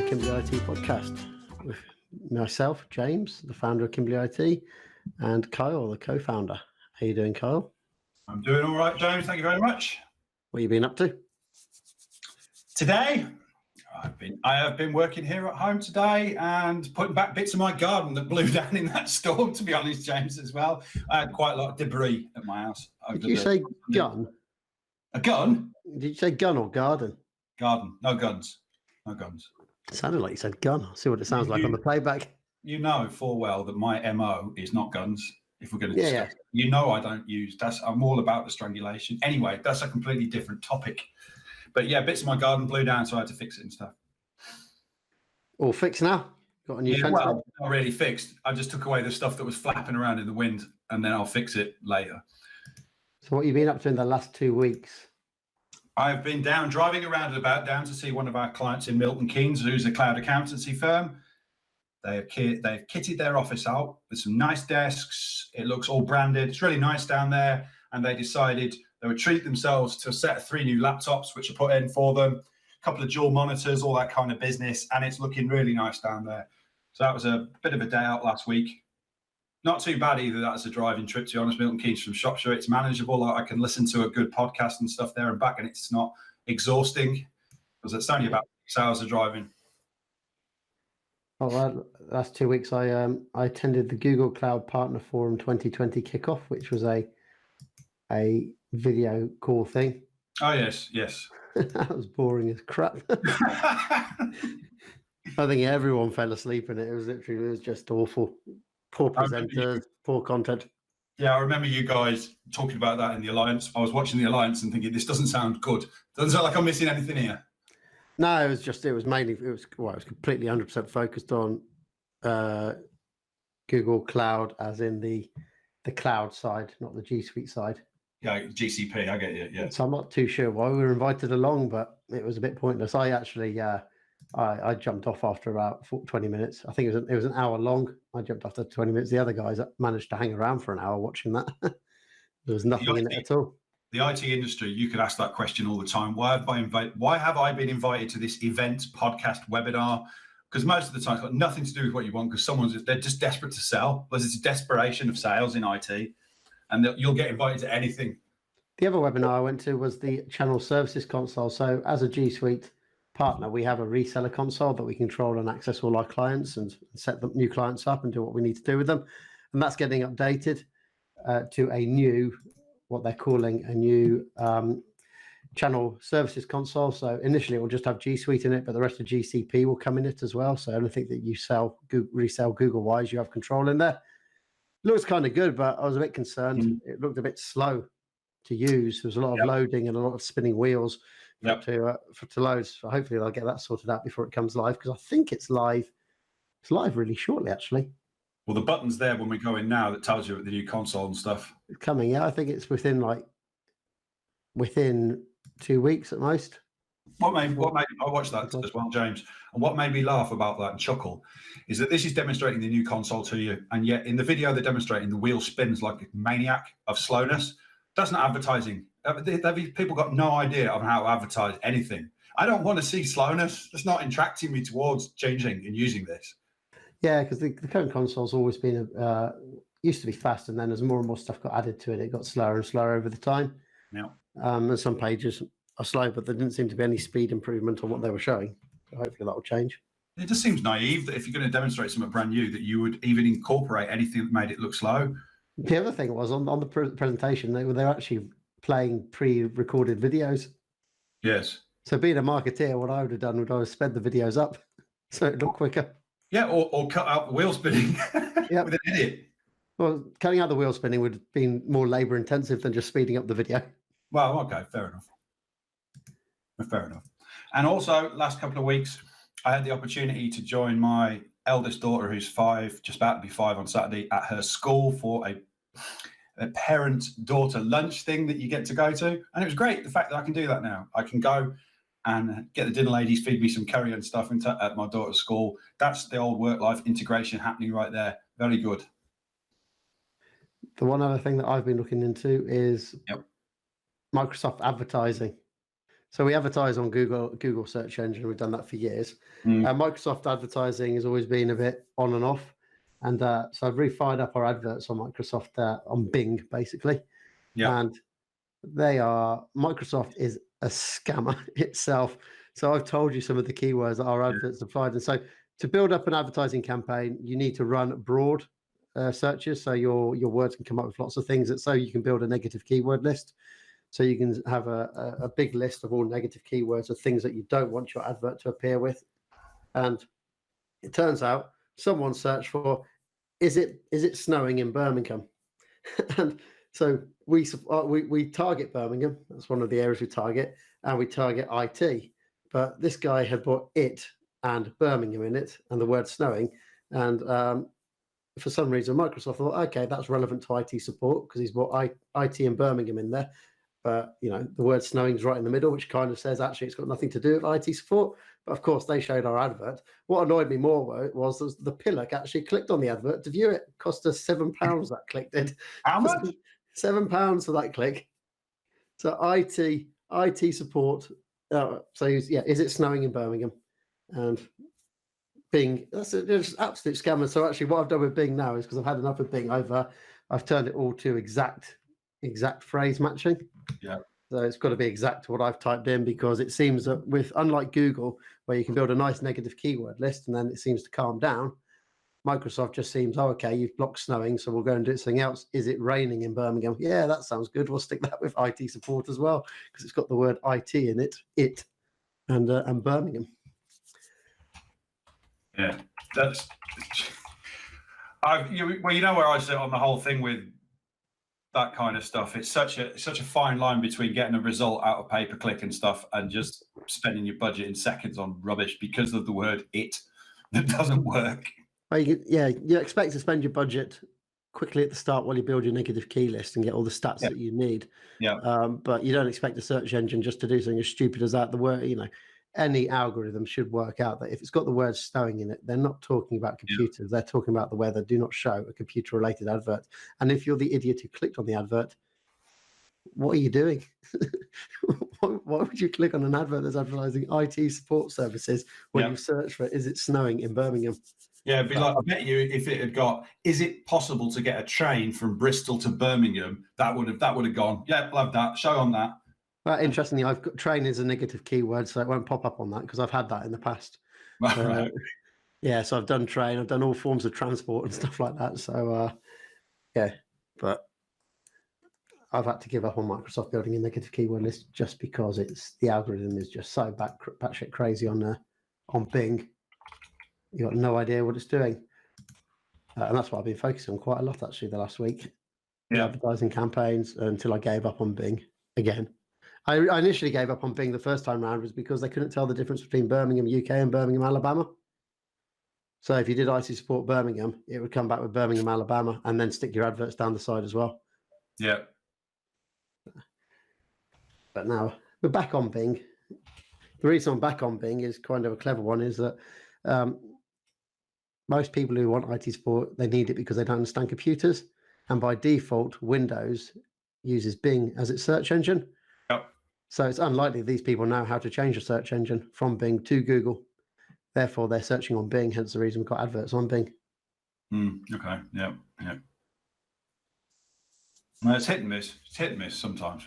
Kimbley IT podcast with myself, James, the founder of Kimbley IT, and Kyle, the co-founder. How are you doing, Kyle? I'm doing all right, James. Thank you very much. What have you been up to? Today, I have been working here at home today and putting back bits of my garden that blew down in that storm, to be honest, James, as well. I had quite a lot of debris at my house. Did you say gun? A gun? Did you say gun or garden? Garden. No guns. No guns. It sounded like you said gun. I'll see what it sounds like on the playback. You know full well that my MO is not guns. If we're going to discuss it. You know I don't use that. I'm all about the strangulation. Anyway, that's a completely different topic. But yeah, bits of my garden blew down, so I had to fix it and stuff. All fixed now? Got a new fence? Well, not really fixed. I just took away the stuff that was flapping around in the wind, and then I'll fix it later. So what have you been up to in the last 2 weeks? I've been driving around and about down to see one of our clients in Milton Keynes, who's a cloud accountancy firm. They've kitted their office out with some nice desks. It looks all branded. It's really nice down there. And they decided they would treat themselves to a set of 3 new laptops, which are put in for them, a couple of dual monitors, all that kind of business. And it's looking really nice down there. So that was a bit of a day out last week. Not too bad either. That's a driving trip, to be honest. Milton Keynes from Shropshire. It's manageable. I can listen to a good podcast and stuff there and back, and it's not exhausting because it's only about 6 hours of driving. Oh, last 2 weeks, I attended the Google Cloud Partner Forum 2020 kickoff, which was a video call thing. Oh, yes. That was boring as crap. I think everyone fell asleep in it. It was just awful. Poor presenters, poor content. Yeah, I remember you guys talking about that in the Alliance. I was watching the Alliance and thinking, this doesn't sound good. Doesn't sound like I'm missing anything here. No, it was completely 100% focused on Google Cloud, as in the cloud side, not the G Suite side. Yeah, GCP, I get you, yeah. So I'm not too sure why we were invited along, but it was a bit pointless. I actually, I jumped off after about 20 minutes. I think it was an hour long. I jumped after 20 minutes. The other guys managed to hang around for an hour watching that. There was nothing in it at all. The IT industry, you could ask that question all the time. Why have I been invited to this event, podcast, webinar? Because most of the time it's got nothing to do with what you want, because they're just desperate to sell. There's this desperation of sales in IT, and you'll get invited to anything. The other webinar I went to was the Channel Services Console. So as a G Suite partner, we have a reseller console that we control and access all our clients and set the new clients up and do what we need to do with them. And that's getting updated to a new, what they're calling a new Channel Services Console. So initially it will just have G Suite in it, but the rest of GCP will come in it as well. So anything that you resell Google-wise, you have control in there. Looks kind of good, but I was a bit concerned. It looked a bit slow to use. There was a lot of loading and a lot of spinning wheels to load. So hopefully they'll get that sorted out before it comes live, because I think it's live. It's live really shortly, actually. Well, the button's there when we go in now that tells you the new console and stuff. It's coming, yeah. I think it's within 2 weeks at most. What made I watched that as well, James, and what made me laugh about that and chuckle is that this is demonstrating the new console to you, and yet in the video they're demonstrating the wheel spins like a maniac of slowness. That's not advertising. People got no idea of how to advertise anything. I don't want to see slowness. That's not attracting me towards changing and using this. Yeah, because the current console's always been used to be fast, and then as more and more stuff got added to it, it got slower and slower over the time. Yeah. And some pages are slow, but there didn't seem to be any speed improvement on what they were showing. So hopefully that will change. It just seems naive that if you're going to demonstrate something brand new, that you would even incorporate anything that made it look slow. The other thing was on the presentation, they were actually playing pre-recorded videos. Yes. So being a marketeer, what I would have done would I have sped the videos up so it looked quicker. Yeah, or cut out the wheel spinning with an edit. Well, cutting out the wheel spinning would have been more labor intensive than just speeding up the video. Well, okay, fair enough. And also, last couple of weeks, I had the opportunity to join my eldest daughter, who's 5, just about to be 5 on Saturday, at her school for a parent-daughter lunch thing that you get to go to. And it was great, the fact that I can do that now. I can go and get the dinner ladies, feed me some curry and stuff at my daughter's school. That's the old work-life integration happening right there. Very good. The one other thing that I've been looking into is Microsoft advertising. So we advertise on Google search engine. We've done that for years. Microsoft advertising has always been a bit on and off. And so I've re-fired up our adverts on Microsoft, on Bing, basically. Yeah. And Microsoft is a scammer itself. So I've told you some of the keywords that our adverts applied. And so to build up an advertising campaign, you need to run broad searches. So your words can come up with lots of things. So you can build a negative keyword list. So you can have a big list of all negative keywords of things that you don't want your advert to appear with. And it turns out someone searched for, is it snowing in Birmingham? And so we target Birmingham. That's one of the areas we target, and we target IT. But this guy had bought it and Birmingham in it, and the word snowing. And for some reason, Microsoft thought, okay, that's relevant to IT support because he's bought IT and Birmingham in there. But the word snowing is right in the middle, which kind of says actually it's got nothing to do with IT support. But of course, they showed our advert. What annoyed me more was the pillock actually clicked on the advert to view it. It cost us £7 that click did. How much? £7 for that click. So IT support. Is it snowing in Birmingham? And Bing, that's just absolute scammer. So actually, what I've done with Bing now is because I've had enough of Bing, I've turned it all to exact phrase matching. Yeah. So it's got to be exact to what I've typed in, because it seems that unlike Google, where you can build a nice negative keyword list and then it seems to calm down, Microsoft just seems, okay, you've blocked snowing, so we'll go and do something else. Is it raining in Birmingham? Yeah, that sounds good. We'll stick that with IT support as well, because it's got the word IT in it, and Birmingham. Yeah, that's. You know where I sit on the whole thing with that kind of stuff. It's such a fine line between getting a result out of pay-per-click and stuff and just spending your budget in seconds on rubbish because of the word "it" that doesn't work. Well, you expect to spend your budget quickly at the start while you build your negative key list and get all the stats that you need. Yeah. But you don't expect the search engine just to do something as stupid as that. The word, any algorithm should work out that if it's got the word snowing in it, they're not talking about computers. Yeah. They're talking about the weather. Do not show a computer-related advert. And if you're the idiot who clicked on the advert, what are you doing? Why would you click on an advert that's advertising IT support services when you search for, is it snowing in Birmingham? Yeah, it'd be like, I bet you if it had got, is it possible to get a train from Bristol to Birmingham? That would have gone. Yeah, we'll have that. Show on that. Well, interestingly, I've got train is a negative keyword, so it won't pop up on that because I've had that in the past. Right. Yeah, so I've done train, I've done all forms of transport and stuff like that. So but I've had to give up on Microsoft building a negative keyword list just because the algorithm is just so batshit crazy on Bing. You've got no idea what it's doing. And that's what I've been focusing on quite a lot actually the last week. The advertising campaigns, until I gave up on Bing again. I initially gave up on Bing the first time round was because they couldn't tell the difference between Birmingham, UK and Birmingham, Alabama. So if you did IT support Birmingham, it would come back with Birmingham, Alabama, and then stick your adverts down the side as well. Yeah. But now we're back on Bing. The reason I'm back on Bing is kind of a clever one, is that most people who want IT support, they need it because they don't understand computers. And by default, Windows uses Bing as its search engine. Yep. So it's unlikely these people know how to change a search engine from Bing to Google. Therefore, they're searching on Bing, hence the reason we've got adverts on Bing. Okay, yeah. Well, it's hit and miss. It's hit and miss sometimes.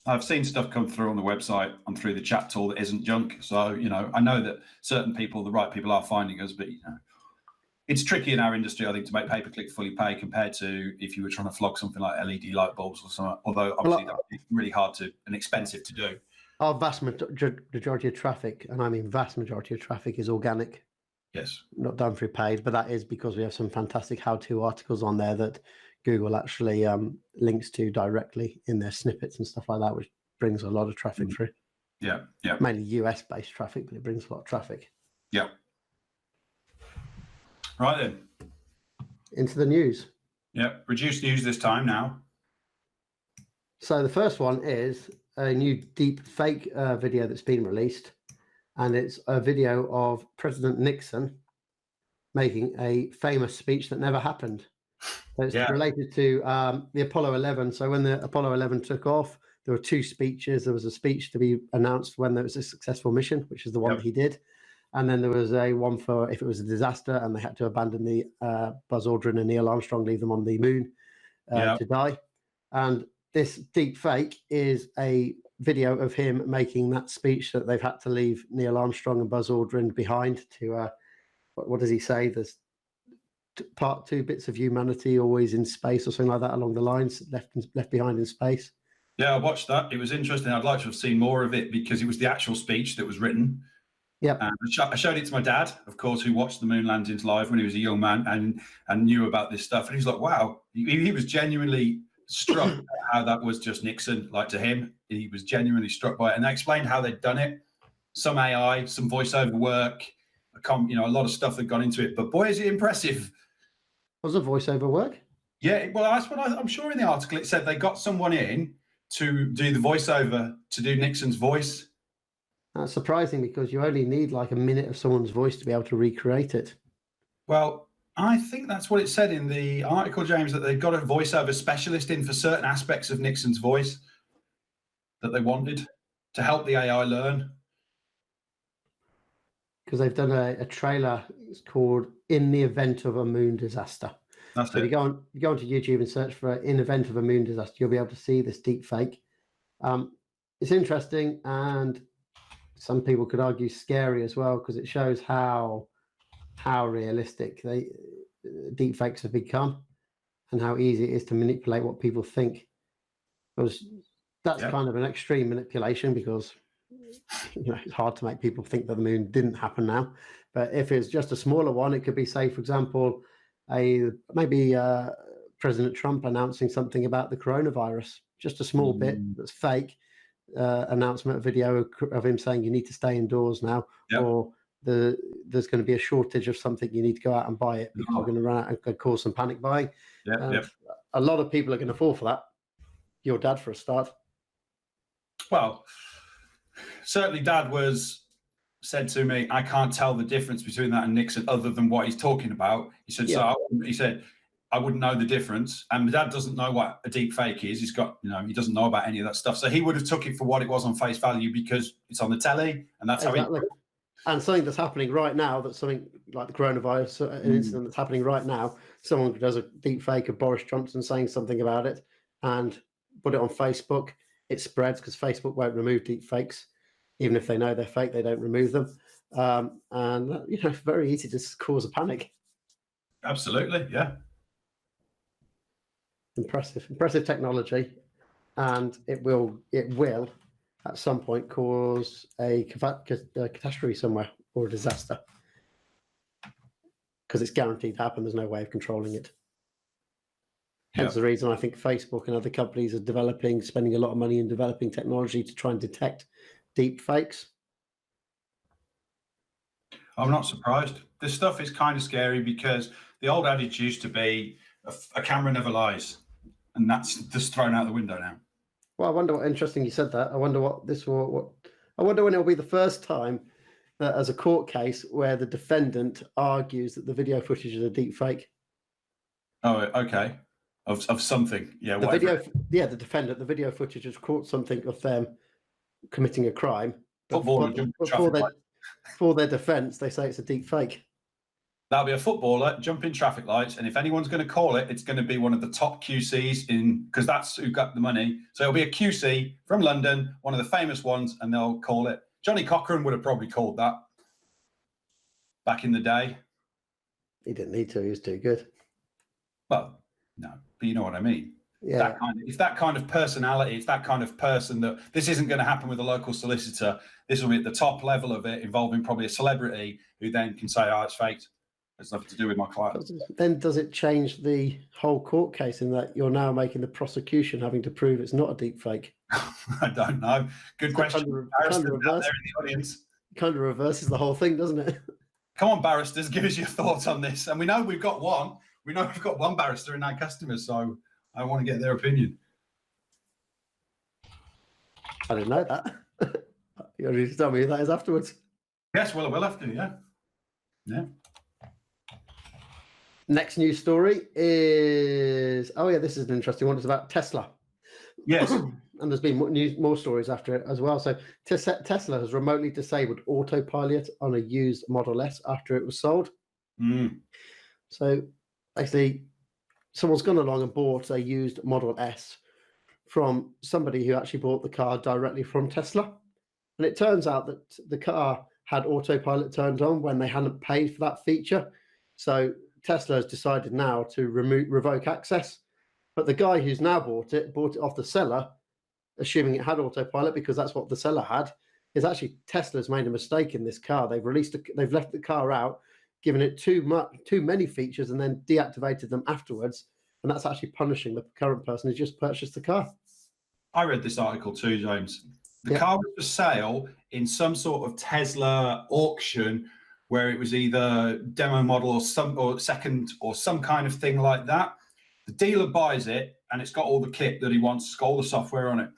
I've seen stuff come through on the website and through the chat tool that isn't junk. So, I know that certain people, the right people, are finding us, but, it's tricky in our industry, I think, to make pay-per-click fully pay compared to if you were trying to flog something like LED light bulbs or something, although obviously that would be really hard and expensive to do. Our vast majority of traffic, and I mean vast majority of traffic, is organic. Yes. Not done through paid, but that is because we have some fantastic how-to articles on there that Google actually links to directly in their snippets and stuff like that, which brings a lot of traffic through. Yeah. Mainly US-based traffic, but it brings a lot of traffic. Yeah. Right then. Into the news. Yeah, reduced news this time now. So the first one is a new deep fake video that's been released, and it's a video of President Nixon making a famous speech that never happened. So it's related to the Apollo 11. So when the Apollo 11 took off, there were two speeches. There was a speech to be announced when there was a successful mission, which is the one that he did. And then there was a one for if it was a disaster and they had to abandon the Buzz Aldrin and Neil Armstrong, leave them on the moon to die. And this deep fake is a video of him making that speech that they've had to leave Neil Armstrong and Buzz Aldrin behind to, what does he say? There's part 2 bits of humanity always in space or something like that along the lines, left behind in space. Yeah, I watched that. It was interesting. I'd like to have seen more of it because it was the actual speech that was written. Yeah, I showed it to my dad, of course, who watched the moon landings live when he was a young man and knew about this stuff. And he was like, wow, he was genuinely struck at how that was just Nixon. Like, to him, he was genuinely struck by it. And they explained how they'd done it. Some AI, some voiceover work, a lot of stuff that got into it. But boy, is it impressive. Was it voiceover work? Yeah, well, that's what I'm sure in the article it said they got someone in to do the voiceover, to do Nixon's voice. That's surprising because you only need like a minute of someone's voice to be able to recreate it. Well, I think that's what it said in the article, James, that they've got a voiceover specialist in for certain aspects of Nixon's voice that they wanted to help the AI learn. Because they've done a trailer. It's called "In the Event of a Moon Disaster." That's so it. you go onto YouTube and search for "In Event of a Moon Disaster." You'll be able to see this deep fake. It's interesting, and some people could argue scary as well, because it shows how realistic deep fakes have become, and how easy it is to manipulate what people think. Because that's kind of an extreme manipulation, because it's hard to make people think that the moon didn't happen now. But if it's just a smaller one, it could be, say, for example, maybe President Trump announcing something about the coronavirus, just a small bit that's fake, announcement video of him saying you need to stay indoors now, or there's going to be a shortage of something, you need to go out and buy it because we're going to run out and cause some panic buying. A lot of people are going to fall for that. Your dad, for a start. Well, certainly Dad said to me, I can't tell the difference between that and Nixon other than what he's talking about. He said, he said, I wouldn't know the difference. And my dad doesn't know what a deep fake is. He's got, he doesn't know about any of that stuff. So he would have took it for what it was on face value because it's on the telly, and that's how he. And something that's happening right now, that's something like the coronavirus, an incident that's happening right now, someone does a deep fake of Boris Johnson saying something about it and put it on Facebook. It spreads because Facebook won't remove deep fakes. Even if they know they're fake, they don't remove them. And, it's very easy to cause a panic. Absolutely, yeah. Impressive technology. And it will at some point cause a catastrophe somewhere, or a disaster. Because it's guaranteed to happen. There's no way of controlling it. Hence the reason I think Facebook and other companies are spending a lot of money in developing technology to try and detect deep fakes. I'm not surprised. This stuff is kind of scary because the old adage used to be a camera never lies, and that's just thrown out the window now. Well, I wonder what interesting you said that. I wonder I wonder when it'll be the first time that as a court case where the defendant argues that the video footage is a deep fake. Oh, okay. Of something. Yeah. The defendant, the video footage has caught something of them committing a crime. For their defense, they say it's a deep fake. That'll be a footballer jumping traffic lights, and if anyone's going to call it, it's going to be one of the top QCs because that's who got the money. So it'll be a QC from London, one of the famous ones, and they'll call it. Johnny Cochran would have probably called that back in the day. He didn't need to. He was too good. Well, no, but you know what I mean. Yeah. It's that kind of personality. It's that kind of person that this isn't going to happen with a local solicitor. This will be at the top level of it, involving probably a celebrity who then can say, "Oh, it's faked. It's nothing to do with my client." Then does it change the whole court case in that you're now making the prosecution having to prove it's not a deep fake? I don't know. Good question. Barristers out there in the audience. Kind of reverses the whole thing, doesn't it? Come on, barristers, give us your thoughts on this. And we know we've got one. We know we've got one barrister in our customers, so I want to get their opinion. I didn't know that. You're going to tell me who that is afterwards. Yes, well, we'll have to, yeah. Yeah. Next news story is, this is an interesting one. It's about Tesla. Yes. and there's been more stories after it as well. So Tesla has remotely disabled autopilot on a used Model S after it was sold. So basically, someone's gone along and bought a used Model S from somebody who actually bought the car directly from Tesla. And it turns out that the car had autopilot turned on when they hadn't paid for that feature. So Tesla has decided now to revoke access. But the guy who's now bought it off the seller, assuming it had autopilot because that's what the seller had, is actually Tesla's made a mistake in this car. They've left the car out, given it too many features, and then deactivated them afterwards. And that's actually punishing the current person who just purchased the car. I read this article too, James. The car was for sale in some sort of Tesla auction where it was either demo model or second or some kind of thing like that. The dealer buys it and it's got all the kit that he wants, it's got all the software on it.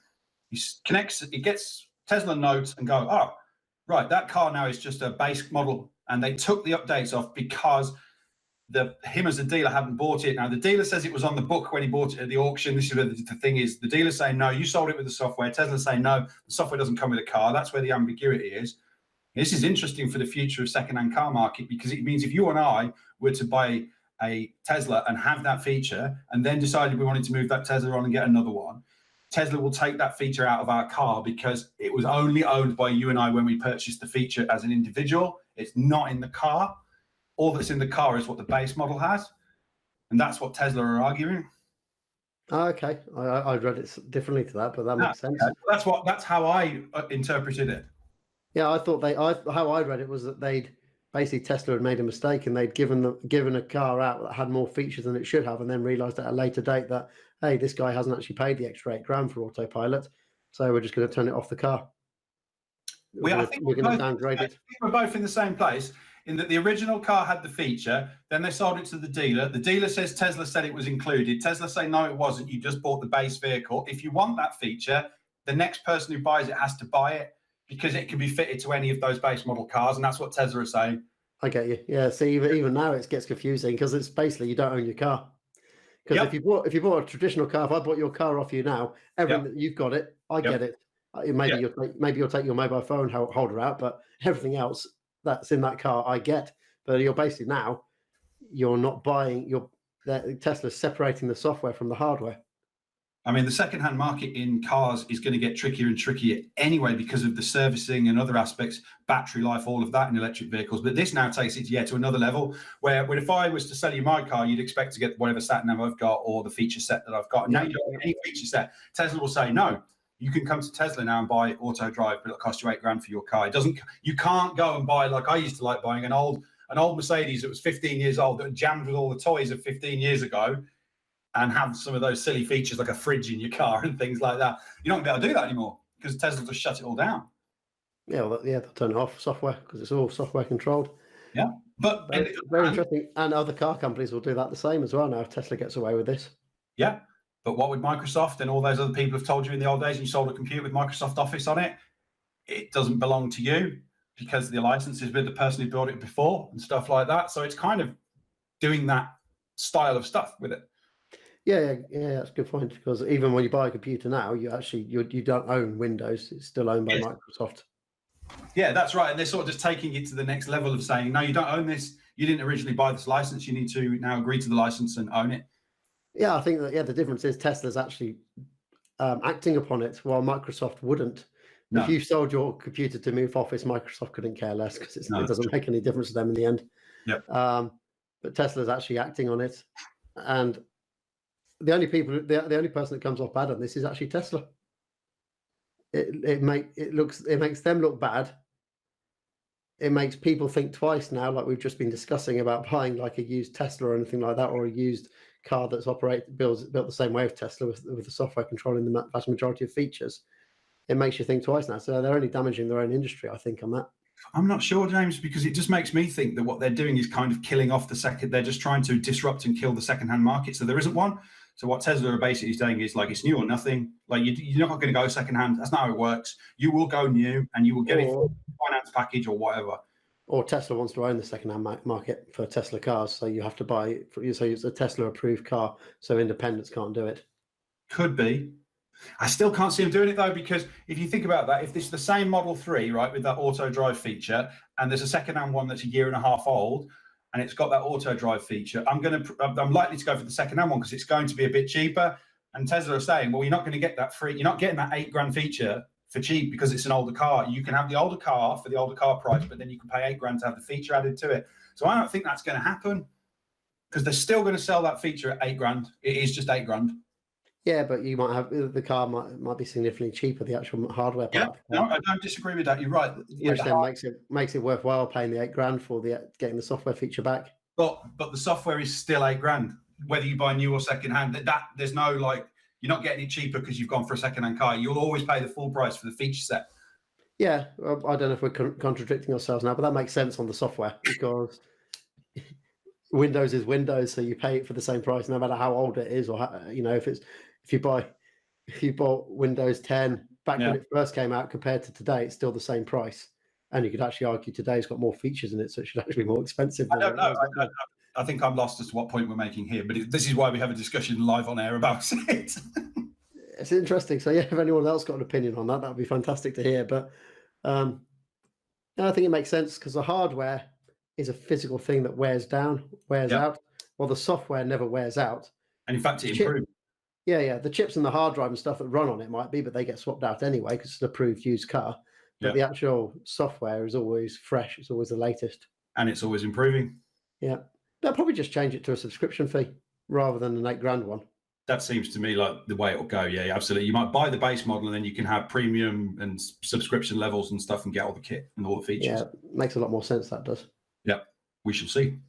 He gets Tesla notes and go, oh, right, that car now is just a base model. And they took the updates off because him as a dealer hadn't bought it. Now, the dealer says it was on the book when he bought it at the auction. This is where the thing is. The dealer's saying, no, you sold it with the software. Tesla's saying, no, the software doesn't come with a car. That's where the ambiguity is. This is interesting for the future of second-hand car market because it means if you and I were to buy a Tesla and have that feature and then decided we wanted to move that Tesla on and get another one, Tesla will take that feature out of our car because it was only owned by you and I when we purchased the feature as an individual. It's not in the car. All that's in the car is what the base model has. And that's what Tesla are arguing. Okay. I read it differently to that, but that makes sense. That's how I interpreted it. Yeah, I thought how I read it was that Tesla had made a mistake and they'd given a car out that had more features than it should have, and then realized at a later date that, hey, this guy hasn't actually paid the extra £8,000 for autopilot, so we're just going to turn it off the car. I think we're going to downgrade it. We're both in the same place in that the original car had the feature, then they sold it to the dealer. The dealer says Tesla said it was included. Tesla say, no, it wasn't. You just bought the base vehicle. If you want that feature, the next person who buys it has to buy it because it can be fitted to any of those base model cars. And that's what Tesla is saying. I get you. Yeah. See, even now it gets confusing because it's basically you don't own your car. Because if you bought a traditional car, if I bought your car off you now, everything that you've got it, I get it. Maybe you'll take your mobile phone holder out, but everything else that's in that car I get. But you're basically now you're not buying. Tesla's separating the software from the hardware. I mean, the second-hand market in cars is going to get trickier and trickier anyway because of the servicing and other aspects, battery life, all of that in electric vehicles. But this now takes it to another level where if I was to sell you my car, you'd expect to get whatever sat nav I've got or the feature set that I've got. And now you don't get any feature set. Tesla will say, no, you can come to Tesla now and buy auto drive, but it'll cost you £8,000 for your car. You can't go and buy, like I used to like buying an old Mercedes that was 15 years old that jammed with all the toys of 15 years ago, and have some of those silly features like a fridge in your car and things like that. You're not going to be able to do that anymore because Tesla just shut it all down. Yeah, they'll turn it off software because it's all software controlled. Yeah, but very interesting. And other car companies will do that the same as well now if Tesla gets away with this. Yeah, but what would Microsoft and all those other people have told you in the old days? And you sold a computer with Microsoft Office on it. It doesn't belong to you because the license is with the person who built it before and stuff like that. So it's kind of doing that style of stuff with it. Yeah, that's a good point because even when you buy a computer now, you don't own Windows; it's still owned by Microsoft. Yeah, that's right, and they're sort of just taking it to the next level of saying, no, you don't own this. You didn't originally buy this license. You need to now agree to the license and own it. Yeah, I think that the difference is Tesla's actually acting upon it, while Microsoft wouldn't. No. If you sold your computer to move Office, Microsoft couldn't care less because it doesn't make any difference to them in the end. Yeah. But Tesla's actually acting on it, and the only person that comes off bad on this is actually Tesla. It makes them look bad. It makes people think twice now, like we've just been discussing about buying like a used Tesla or anything like that, or a used car that's built the same way as Tesla with the software controlling the vast majority of features. It makes you think twice now. So they're only damaging their own industry, I think, on that. I'm not sure, James, because it just makes me think that what they're doing is kind of killing off they're just trying to disrupt and kill the second-hand market. So there isn't one. So what Tesla are basically saying is like, it's new or nothing. Like you're not going to go second-hand. That's not how it works. You will go new and you will get it for a finance package or whatever. Or Tesla wants to own the second-hand market for Tesla cars. So you have to buy, so it's a Tesla-approved car. So independents can't do it. Could be. I still can't see them doing it though, because if you think about that, if this is the same Model 3, right, with that auto drive feature, and there's a second-hand one that's a year and a half old, and it's got that auto drive feature, I'm likely to go for the second-hand one because it's going to be a bit cheaper. And Tesla are saying, well, you're not going to get that free. You're not getting that £8,000 feature for cheap because it's an older car. You can have the older car for the older car price, but then you can pay £8,000 to have the feature added to it. So I don't think that's going to happen because they're still going to sell that feature at £8,000. It is just £8,000. Yeah, but you might have the car might be significantly cheaper, the actual hardware part. Yeah, no, I don't disagree with that. You're right. Which then makes it worthwhile paying the £8,000 for getting the software feature back. But the software is still £8,000, whether you buy new or second hand. That there's no like you're not getting it cheaper because you've gone for a second hand car. You'll always pay the full price for the feature set. Yeah, well, I don't know if we're contradicting ourselves now, but that makes sense on the software because Windows is Windows, so you pay it for the same price no matter how old it is, or how, if you bought Windows 10 back when it first came out compared to today, it's still the same price. And you could actually argue today's got more features in it, so it should actually be more expensive. I don't know. I think I'm lost as to what point we're making here, but this is why we have a discussion live on air about it. It's interesting. So yeah, if anyone else got an opinion on that, that would be fantastic to hear. But I think it makes sense because the hardware is a physical thing that wears out. Well, the software never wears out. And in fact, it improves. Yeah. The chips and the hard drive and stuff that run on it might be, but they get swapped out anyway because it's an approved used car. But the actual software is always fresh. It's always the latest. And it's always improving. Yeah. They'll probably just change it to a subscription fee rather than an £8,000 one. That seems to me like the way it'll go. Yeah, absolutely. You might buy the base model and then you can have premium and subscription levels and stuff and get all the kit and all the features. Yeah, makes a lot more sense, that does. Yeah, we shall see.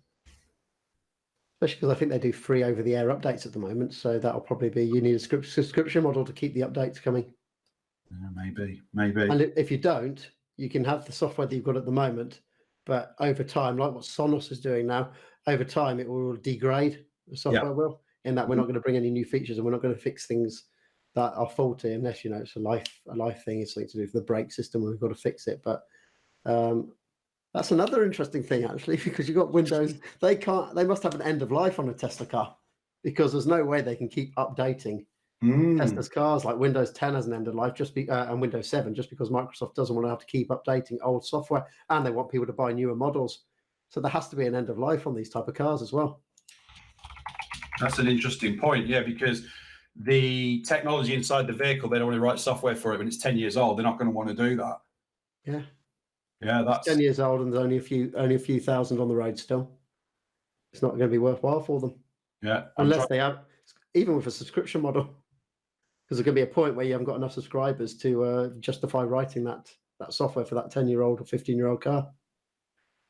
Especially because I think they do free over-the-air updates at the moment. So that'll probably be, you need a subscription model to keep the updates coming. Maybe. And if you don't, you can have the software that you've got at the moment, but over time, like what Sonos is doing now, over time it will degrade, the software will, in that we're not going to bring any new features and we're not going to fix things that are faulty unless, it's a life thing. It's something to do with the brake system and we've got to fix it. But that's another interesting thing, actually, because you've got Windows. They must have an end of life on a Tesla car because there's no way they can keep updating Tesla's cars. Like Windows 10 has an end of life and Windows 7, just because Microsoft doesn't want to have to keep updating old software and they want people to buy newer models. So there has to be an end of life on these type of cars as well. That's an interesting point, yeah, because the technology inside the vehicle, they don't want to write software for it when it's 10 years old. They're not going to want to do that. Yeah, that's 10 years old and there's only a few thousand on the road still. It's not going to be worthwhile for them. Yeah, unless they have, even with a subscription model, because there's going to be a point where you haven't got enough subscribers to justify writing that software for that 10-year-old or 15-year-old car.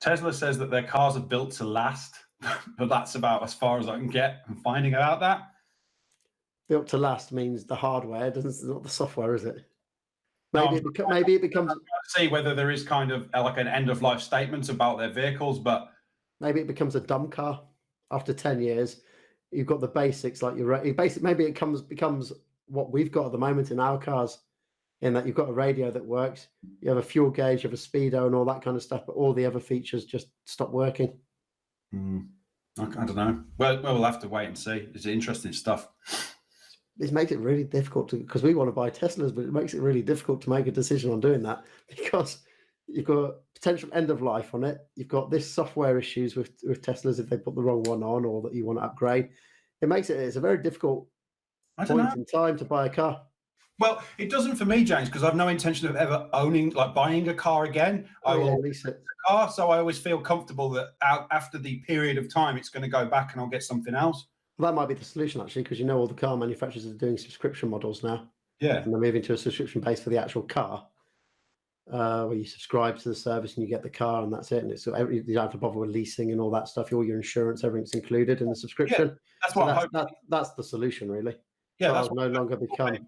Tesla says that their cars are built to last, but that's about as far as I can get from finding out that. Built to last means the hardware, it's not the software, is it? Maybe it becomes. See whether there is kind of like an end of life statement about their vehicles, but maybe it becomes a dumb car after 10 years. You've got the basics, like maybe it becomes what we've got at the moment in our cars, in that you've got a radio that works, you have a fuel gauge, you have a speedo and all that kind of stuff, but all the other features just stop working. I don't know. Well, we'll have to wait and see. It's interesting stuff. It makes it really difficult because we want to buy Teslas, but it makes it really difficult to make a decision on doing that because you've got potential end of life on it. You've got this software issues with Teslas if they put the wrong one on or that you want to upgrade. It's a very difficult point in time to buy a car. Well, it doesn't for me, James, because I've no intention of ever buying a car again. I will lease a car, so I always feel comfortable that after the period of time, it's going to go back and I'll get something else. Well, that might be the solution, actually, because all the car manufacturers are doing subscription models now. Yeah. And they're moving to a subscription base for the actual car, where you subscribe to the service and you get the car and that's it. And you don't have to bother with leasing and all that stuff. All your insurance, everything's included in the subscription. Yeah, that's what that's the solution, really. Yeah, Cars no longer become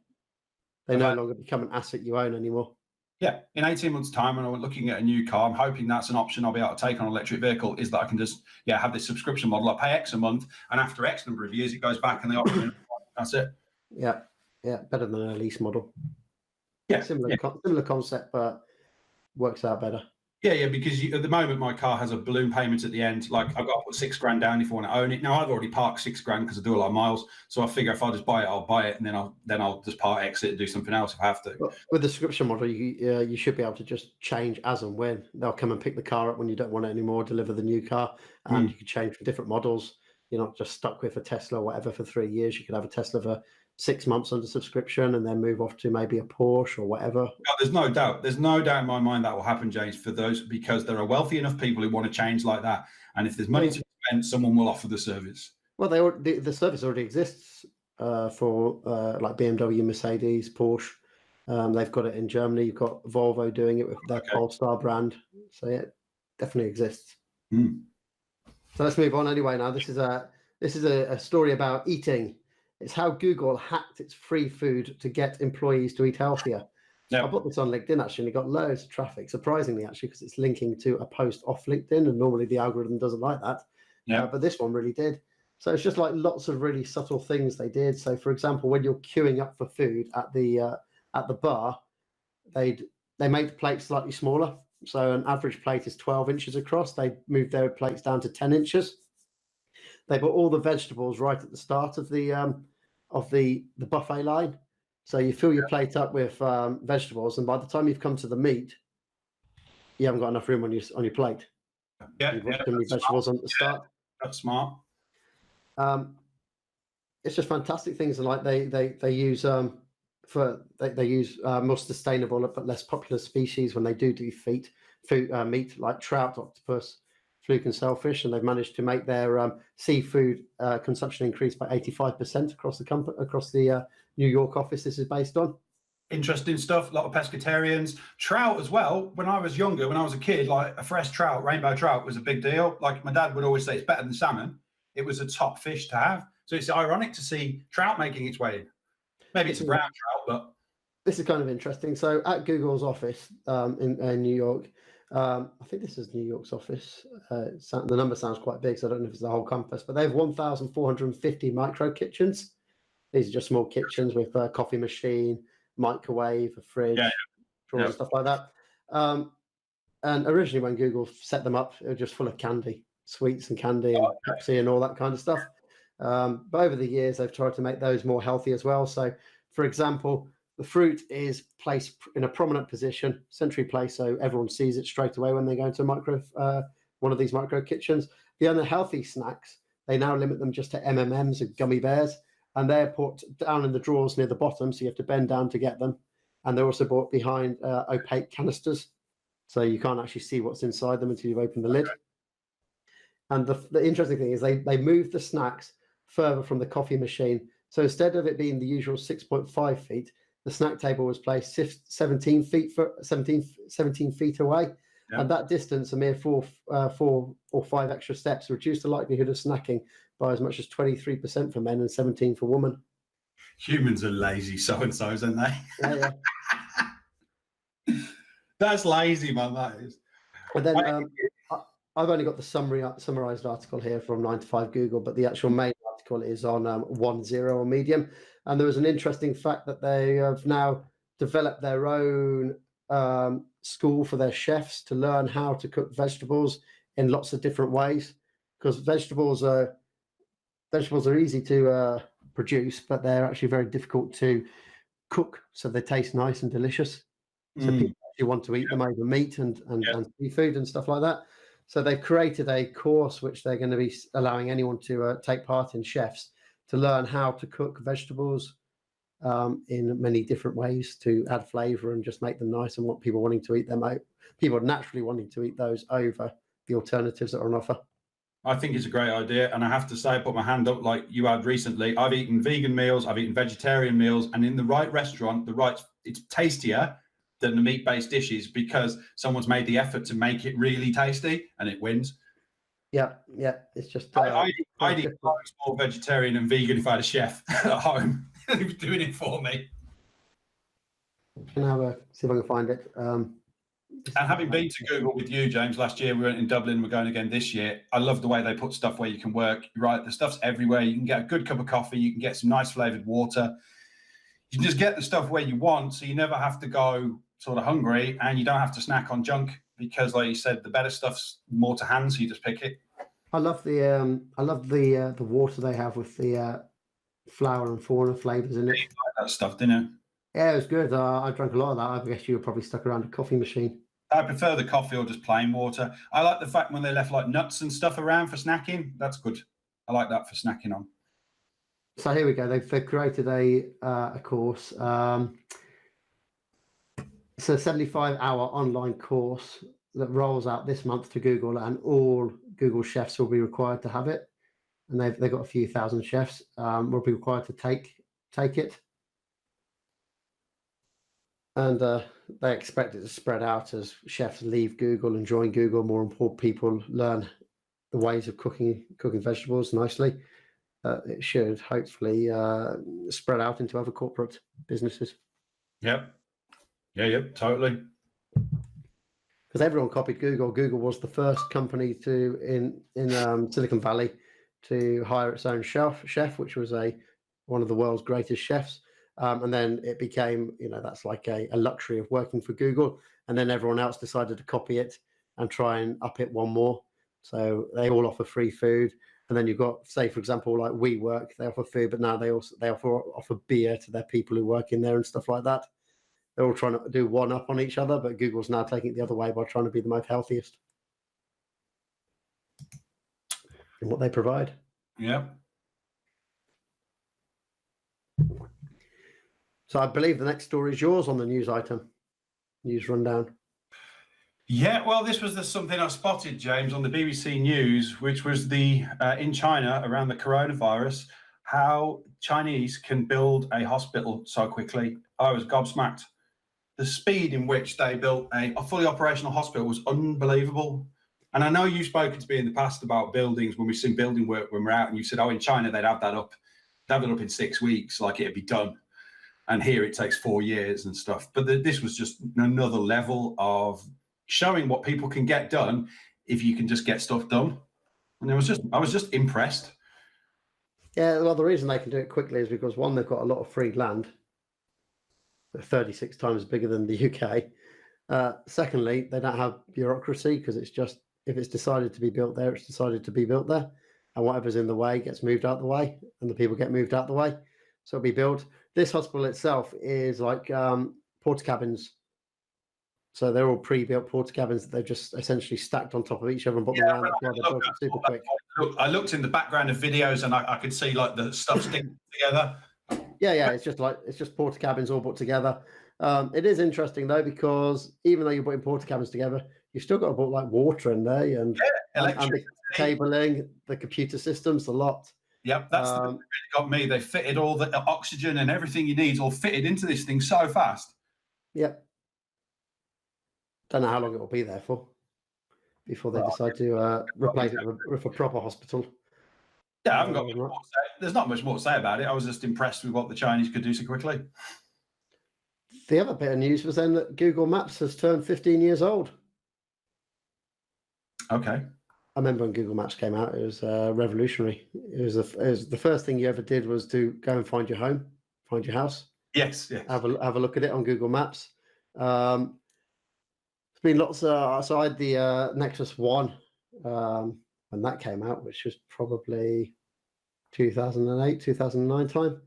an asset you own anymore. Yeah, in 18 months' time, when I'm looking at a new car, I'm hoping that's an option I'll be able to take on an electric vehicle, is that I can just have this subscription model. I pay X a month, and after X number of years, it goes back and they offer me. That's it. Yeah, better than a lease model. Yeah, similar concept, but works out better. Yeah, because at the moment my car has a balloon payment at the end. Like I've got to put £6,000 down if I want to own it. Now I've already parked £6,000 because I do a lot of miles. So I figure if I just buy it, I'll buy it, and then I'll just part exit and do something else if I have to. But with the subscription model, you should be able to just change as and when. They'll come and pick the car up when you don't want it anymore, deliver the new car, and you can change from different models. You're not just stuck with a Tesla or whatever for 3 years. You could have a Tesla for 6 months under subscription and then move off to maybe a Porsche or whatever. No, there's no doubt. There's no doubt in my mind that will happen, James, for those, because there are wealthy enough people who want to change like that. And if there's money to spend, someone will offer the service. Well, the service already exists for like BMW, Mercedes, Porsche. They've got it in Germany. You've got Volvo doing it with their Polestar brand. So yeah, it definitely exists. So let's move on anyway. Now this is a story about eating. It's how Google hacked its free food to get employees to eat healthier. I put this on LinkedIn actually, and it got loads of traffic, surprisingly actually, because it's linking to a post off LinkedIn, and normally the algorithm doesn't like that. But this one really did. So it's just like lots of really subtle things they did. So for example, when you're queuing up for food at the bar, they made the plates slightly smaller. So an average plate is 12 inches across. They moved their plates down to 10 inches. They put all the vegetables right at the start of the buffet line. So you fill your plate up with vegetables, and by the time you've come to the meat, you haven't got enough room on your plate. You've got too many vegetables on the start. That's smart. It's just fantastic things, and like they use they use more sustainable but less popular species when they do meat, like trout, octopus, fluke, and shellfish, and they've managed to make their seafood consumption increase by 85% across the New York office this is based on. Interesting stuff. A lot of pescatarians. Trout as well. When I was younger, when I was a kid, like a fresh trout, rainbow trout, was a big deal. Like my dad would always say, it's better than salmon. It was a top fish to have. So it's ironic to see trout making its way in. Maybe it's a brown trout, but this is kind of interesting. So at Google's office in New York, I think this is New York's office. The number sounds quite big, so I don't know if it's the whole campus, but they have 1,450 micro kitchens. These are just small kitchens with a coffee machine, microwave, a fridge, drawers, and stuff like that. And originally when Google set them up, it was just full of candy, sweets and candy and Pepsi and all that kind of stuff. But over the years, they've tried to make those more healthy as well. So, for example, the fruit is placed in a prominent position, centrally placed, so everyone sees it straight away when they go into one of these micro kitchens. The unhealthy snacks, they now limit them just to M&Ms and gummy bears, and they're put down in the drawers near the bottom, so you have to bend down to get them. And they're also bought behind opaque canisters, so you can't actually see what's inside them until you've opened the lid. And the interesting thing is they moved the snacks further from the coffee machine. So instead of it being the usual 6.5 feet, the snack table was placed 17 feet away. And that distance, a mere 4 or 5 extra steps, reduced the likelihood of snacking by as much as 23% for men and 17% for women. Humans are lazy so-and-sos, aren't they? Yeah. That's lazy, man, that is. And then I've only got the summarized article here from 9 to 5 Google, but the actual main article is on 10 on Medium. And there was an interesting fact that they have now developed their own school for their chefs to learn how to cook vegetables in lots of different ways, because vegetables are easy to produce, but they're actually very difficult to cook, so they taste nice and delicious. So people actually want to eat them over meat and seafood and stuff like that. So they've created a course which they're going to be allowing anyone to take part in, chefs, to learn how to cook vegetables in many different ways to add flavor and just make them nice, and want people wanting to eat them out. People are naturally wanting to eat those over the alternatives that are on offer. I think it's a great idea. And I have to say, I put my hand up like you had recently. I've eaten vegan meals, I've eaten vegetarian meals, and in the right restaurant, it's tastier than the meat-based dishes because someone's made the effort to make it really tasty, and it wins. Yeah, it's just. I'd eat more vegetarian and vegan if I had a chef at home who was doing it for me. Can I see if I can find it. And having been to Google with you, James, last year, we went in Dublin, we're going again this year. I love the way they put stuff where you can work. Right, the stuff's everywhere. You can get a good cup of coffee. You can get some nice flavored water. You can just get the stuff where you want, so you never have to go sort of hungry, and you don't have to snack on junk because, like you said, the better stuff's more to hand, so you just pick it. I love the water they have with the flower and fauna flavors in it. You like that stuff, didn't you? Yeah, it was good. I drank a lot of that. I guess you were probably stuck around a coffee machine. I prefer the coffee or just plain water. I like the fact when they left like nuts and stuff around for snacking. That's good. I like that for snacking on. So here we go. They've created a course. It's a 75-hour online course that rolls out this month to Google, and all Google chefs will be required to have it. And they've got a few thousand chefs will be required to take it. And they expect it to spread out as chefs leave Google and join Google. More important people learn the ways of cooking vegetables nicely. It should hopefully spread out into other corporate businesses. Yep. Yep, totally. Because everyone copied Google. Google was the first company in Silicon Valley to hire its own chef, which was one of the world's greatest chefs. And then it became, that's like a luxury of working for Google. And then everyone else decided to copy it and try and up it one more. So they all offer free food. And then you've got, say, for example, like WeWork, they offer food, but now they offer beer to their people who work in there and stuff like that. They're all trying to do one up on each other, but Google's now taking it the other way by trying to be the most healthiest in what they provide. Yeah. So I believe the next story is yours on the news rundown. Yeah, well, this was something I spotted, James, on the BBC News, which was in China around the coronavirus, how Chinese can build a hospital so quickly. I was gobsmacked. The speed in which they built a fully operational hospital was unbelievable. And I know you've spoken to me in the past about buildings when we've seen building work when we're out, and you said, in China they'd have that up in 6 weeks, like it'd be done. And here it takes 4 years and stuff. But this was just another level of showing what people can get done if you can just get stuff done. And I was just impressed. Yeah, well, the reason they can do it quickly is because, one, they've got a lot of free land. They're 36 times bigger than the UK. Secondly, they don't have bureaucracy, because it's just, if it's decided to be built there, it's decided to be built there. And whatever's in the way gets moved out the way, and the people get moved out the way. So it'll be built. This hospital itself is like porta cabins. So they're all pre-built porta cabins that they've just essentially stacked on top of each other and put them around. That's why they built it super quick. I looked in the background of videos and I could see like the stuff sticking together. Yeah, it's just porta cabins all put together. It is interesting though, because even though you're putting porta cabins together, you've still got to put like water in there and the cabling, the computer systems, a lot. Yep, that's the thing that really got me. They fitted all the oxygen and everything you need, all fitted into this thing so fast. Yep. Don't know how long it will be there for before they decide to replace it with a proper hospital. Yeah, I haven't got much more to say. There's not much more to say about it. I was just impressed with what the Chinese could do so quickly. The other bit of news was then that Google Maps has turned 15 years old. Okay. I remember when Google Maps came out, it was revolutionary. It was the first thing you ever did was to go and find your home, find your house. Yes. Have a look at it on Google Maps. Been lots of, so I had the Nexus 1 when that came out, which was probably 2008, 2009 time.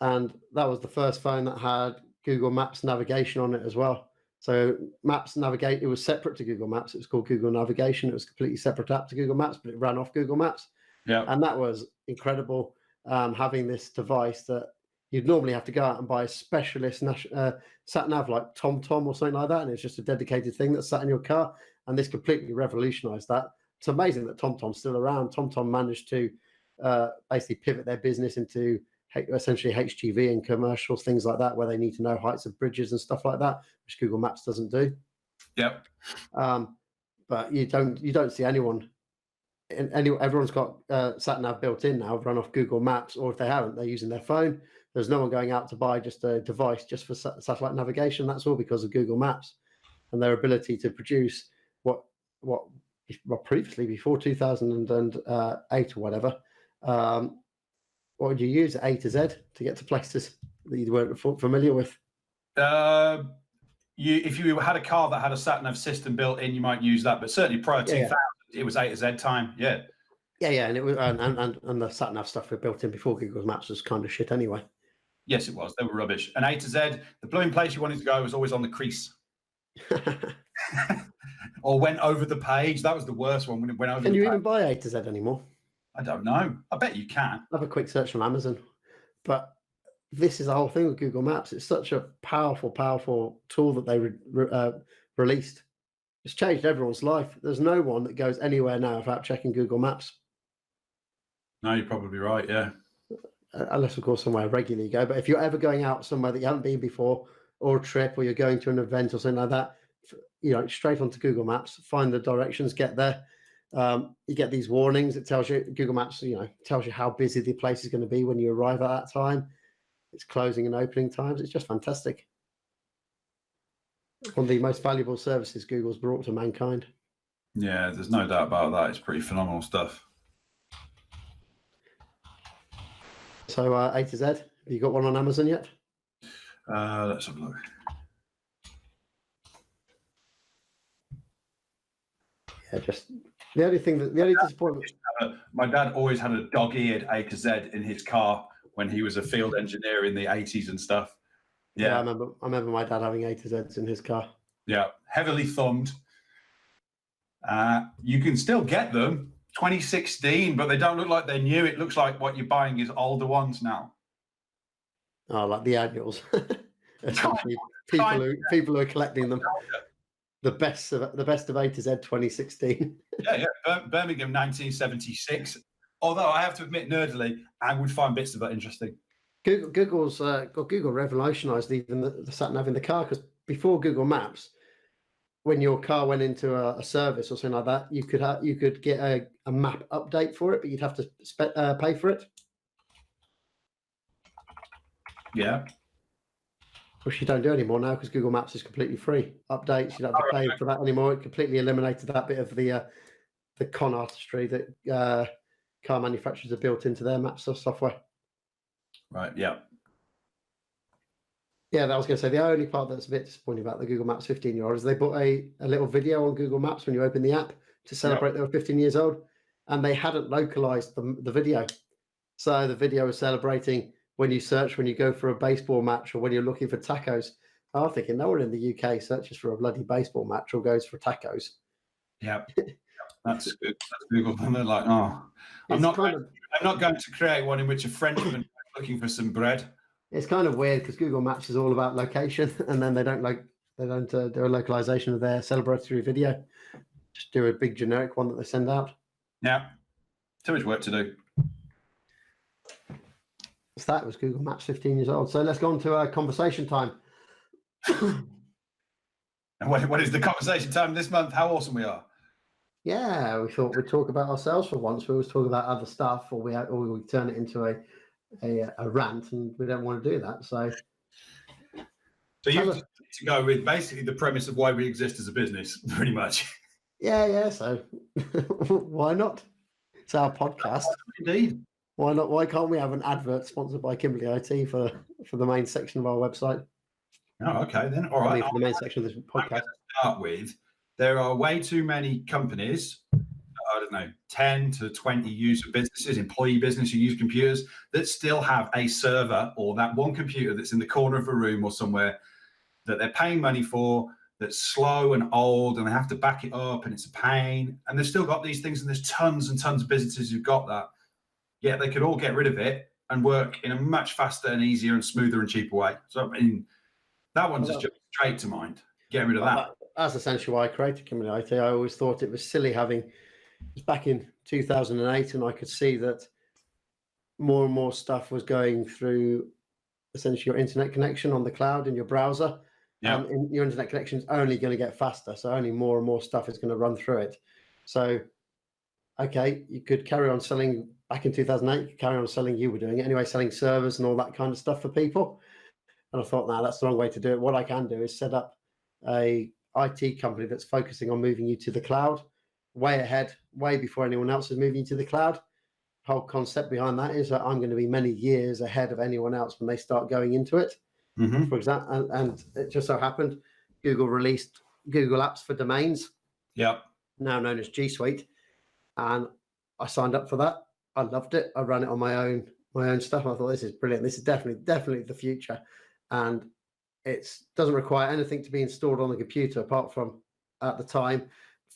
And that was the first phone that had Google Maps navigation on it as well. So Maps Navigate, it was separate to Google Maps. It was called Google Navigation. It was a completely separate app to Google Maps, but it ran off Google Maps. Yeah. And that was incredible, having this device that you'd normally have to go out and buy a specialist sat nav like TomTom or something like that, and it's just a dedicated thing that's sat in your car. And this completely revolutionized that. It's amazing that TomTom's still around. TomTom managed to basically pivot their business into essentially HGV and commercials, things like that, where they need to know heights of bridges and stuff like that, which Google Maps doesn't do. Yep. But you don't see anyone. Everyone's got sat nav built in now, run off Google Maps, or if they haven't, they're using their phone. There's no one going out to buy just a device just for satellite navigation. That's all because of Google Maps and their ability to produce what previously, before 2008 or whatever, what would you use, A to Z, to get to places that you weren't familiar with? if you had a car that had a sat nav system built in, you might use that. But certainly prior to 2000, it was A to Z time. Yeah. Yeah, and it was and the sat nav stuff we built in before Google Maps was kind of shit anyway. Yes, it was. They were rubbish. And A to Z, the blooming place you wanted to go was always on the crease. Or went over the page. That was the worst one when it went over. Can you even buy A to Z anymore? I don't know. I bet you can. Have a quick search on Amazon. But this is the whole thing with Google Maps. It's such a powerful tool that they released. It's changed everyone's life. There's no one that goes anywhere now without checking Google Maps. No, you're probably right. Yeah. Unless, of course, somewhere regularly you go. But if you're ever going out somewhere that you haven't been before, or a trip, or you're going to an event or something like that, straight onto Google Maps, find the directions, get there. You get these warnings. It tells you, Google Maps, tells you how busy the place is going to be when you arrive at that time. It's closing and opening times. It's just fantastic. One of the most valuable services Google's brought to mankind. Yeah, there's no doubt about that. It's pretty phenomenal stuff. So A to Z, have you got one on Amazon yet? Let's have a look. Yeah, just the only disappointment. My dad always had a dog-eared A to Z in his car when he was a field engineer in the 80s and stuff. Yeah, I remember my dad having A to Zs in his car. Yeah, heavily thumbed. You can still get them 2016, but they don't look like they're new. It looks like what you're buying is older ones now. Oh, like the annuals. People who are collecting them. The best of A to Z 2016. Yeah. Birmingham 1976. Although I have to admit, nerdily, I would find bits of that interesting. Google revolutionized even the sat nav in the car, because before Google Maps, when your car went into a service or something like that, you could get a map update for it, but you'd have to pay for it. Yeah. Which you don't do anymore now, because Google Maps is completely free. Updates, you don't have to pay for that anymore. It completely eliminated that bit of the con artistry that car manufacturers have built into their maps software. Right. Yeah. Yeah, I was going to say the only part that's a bit disappointing about the Google Maps 15-year-old is they put a little video on Google Maps when you open the app to celebrate they were 15 years old, and they hadn't localized the video. So the video was celebrating when you go for a baseball match, or when you're looking for tacos. I'm thinking no one in the UK searches for a bloody baseball match or goes for tacos. Yeah, that's good. That's Google. And they're like, oh, I'm not going to create one in which a Frenchman is looking for some bread. It's kind of weird because Google Maps is all about location, and then they don't do a localization of their celebratory video. Just do a big generic one that they send out. Yeah, too much work to do. So that was Google Maps 15 years old. So let's go on to conversation time. And what is the conversation time this month? How awesome we are. Yeah, we thought we'd talk about ourselves for once. We always talk about other stuff, or we turn it into a rant, and we don't want to do that. So you have to go with basically the premise of why we exist as a business, pretty much. Yeah. So why not? It's our podcast. Indeed. Why not? Why can't we have an advert sponsored by Kimbley IT for the main section of our website? Oh, okay then. All right. For the main section of this podcast. Start with, there are way too many companies, I don't know, 10 to 20 user businesses, employee business who use computers, that still have a server or that one computer that's in the corner of a room or somewhere that they're paying money for, that's slow and old, and they have to back it up, and it's a pain. And they've still got these things, and there's tons and tons of businesses who've got that. Yet they could all get rid of it and work in a much faster and easier and smoother and cheaper way. So, I mean, that one just jumped straight to mind. Get rid of that. That's essentially why I created Kimbley IT. I always thought it was silly having, it was back in 2008, and I could see that more and more stuff was going through essentially your internet connection on the cloud in your browser. Yeah. And your internet connection is only going to get faster. So only more and more stuff is going to run through it. So, okay, you could carry on selling. Back in 2008, you could carry on selling, you were doing it anyway, selling servers and all that kind of stuff for people. And I thought, no, that's the wrong way to do it. What I can do is set up a IT company that's focusing on moving you to the cloud, way ahead, way before anyone else is moving you to the cloud. Whole concept behind that is that I'm going to be many years ahead of anyone else when they start going into it. Mm-hmm. For example, and it just so happened Google released Google Apps for domains, Yep. now known as G Suite, and I signed up for that. I loved it. I ran it on my own stuff. I thought this is brilliant. This is definitely the future, and it doesn't require anything to be installed on the computer apart from, at the time,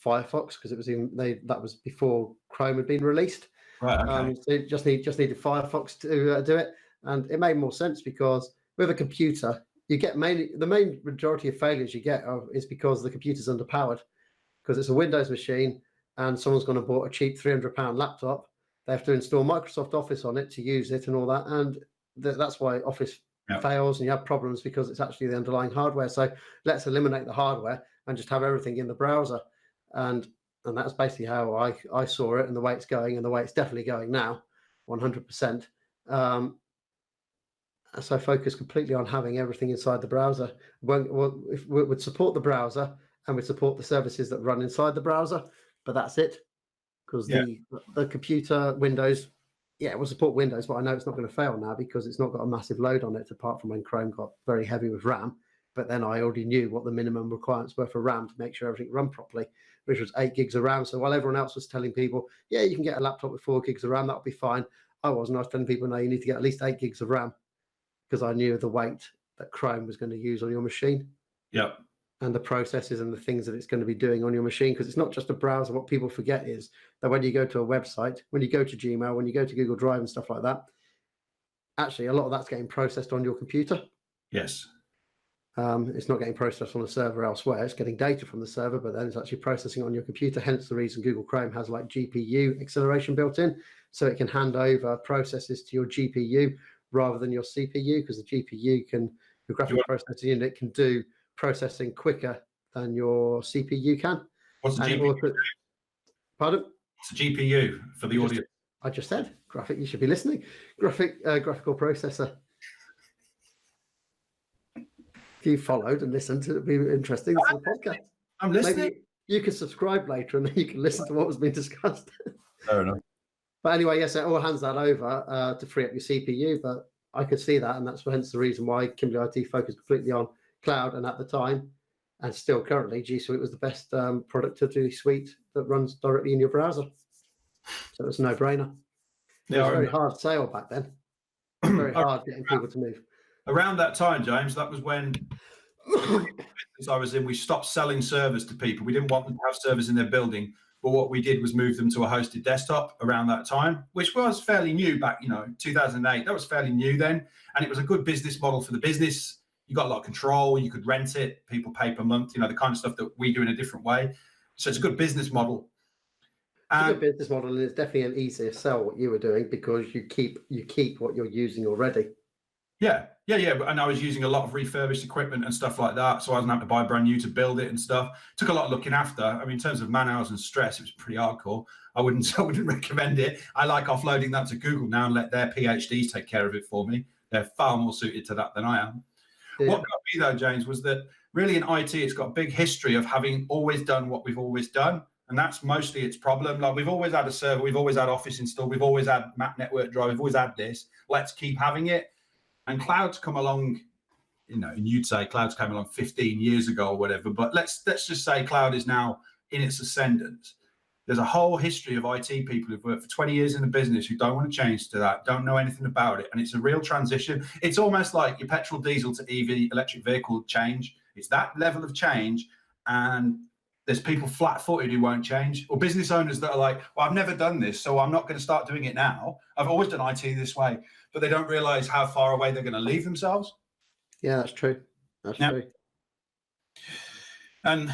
Firefox, because it was that was before Chrome had been released. Right. Okay. So you just needed Firefox to do it, and it made more sense because with a computer, you get the main majority of failures you get is because the computer's underpowered, because it's a Windows machine and someone's gone and bought a cheap £300 laptop. They have to install Microsoft Office on it to use it and all that, and that's why Office fails and you have problems, because it's actually the underlying hardware. So let's eliminate the hardware and just have everything in the browser, and that's basically how I saw it, and the way it's going, and the way it's definitely going now, 100%. So focus completely on having everything inside the browser. If we would support the browser and we support the services that run inside the browser, but that's it. Because the computer Windows, it will support Windows, but I know it's not going to fail now because it's not got a massive load on it, apart from when Chrome got very heavy with RAM. But then I already knew what the minimum requirements were for RAM to make sure everything run properly, which was 8 gigs of RAM. So while everyone else was telling people, yeah, you can get a laptop with 4 gigs of RAM, that'll be fine, I wasn't. I was telling people, no, you need to get at least 8 gigs of RAM, because I knew the weight that Chrome was going to use on your machine. Yep. And the processes and the things that it's going to be doing on your machine, because it's not just a browser. What people forget is that when you go to a website, when you go to Gmail, when you go to Google Drive and stuff like that, actually a lot of that's getting processed on your computer. Yes. It's not getting processed on a server elsewhere. It's getting data from the server, but then it's actually processing on your computer. Hence the reason Google Chrome has like GPU acceleration built in, so it can hand over processes to your GPU rather than your CPU, because the GPU your graphic processing unit can do processing quicker than your CPU can. What's the GPU? Pardon? What's the GPU for the audience? I just said graphic. You should be listening. Graphical processor. If you followed and listened, it'd be interesting. This is a podcast. I'm listening. Maybe you can subscribe later and then you can listen to what was being discussed. Fair enough. But anyway, yes, it all hands that over to free up your CPU. But I could see that, and that's hence the reason why Kimbley IT focused completely on cloud. And at the time, and still currently, G Suite was the best productivity suite that runs directly in your browser. So it's a no-brainer. It was a very hard sale back then. Very hard getting people to move. Around that time, James, that was when I was in, we stopped selling servers to people. We didn't want them to have servers in their building, but what we did was move them to a hosted desktop around that time, which was fairly new back, 2008. That was fairly new then, and it was a good business model for the business. You got a lot of control. You could rent it. People pay per month. The kind of stuff that we do in a different way. So it's a good business model. It's a good business model, and it's definitely an easier sell what you were doing, because you keep what you're using already. Yeah. And I was using a lot of refurbished equipment and stuff like that, so I wasn't having to buy brand new to build it and stuff. Took a lot of looking after. I mean, in terms of man hours and stress, it was pretty hardcore. I wouldn't recommend it. I like offloading that to Google now and let their PhDs take care of it for me. They're far more suited to that than I am. Yeah. What got me though, James, was that really in IT, it's got a big history of having always done what we've always done. And that's mostly its problem. Like, we've always had a server, we've always had Office installed, we've always had Map Network Drive, we've always had this. Let's keep having it. And cloud's come along, and you'd say cloud's came along 15 years ago or whatever, but let's just say cloud is now in its ascendant. There's a whole history of IT people who've worked for 20 years in the business who don't want to change to that, don't know anything about it. And it's a real transition. It's almost like your petrol diesel to EV electric vehicle change. It's that level of change. And there's people flat-footed who won't change, or business owners that are like, well, I've never done this, so I'm not going to start doing it now. I've always done IT this way, but they don't realize how far away they're going to leave themselves. Yeah, that's true. That's true. And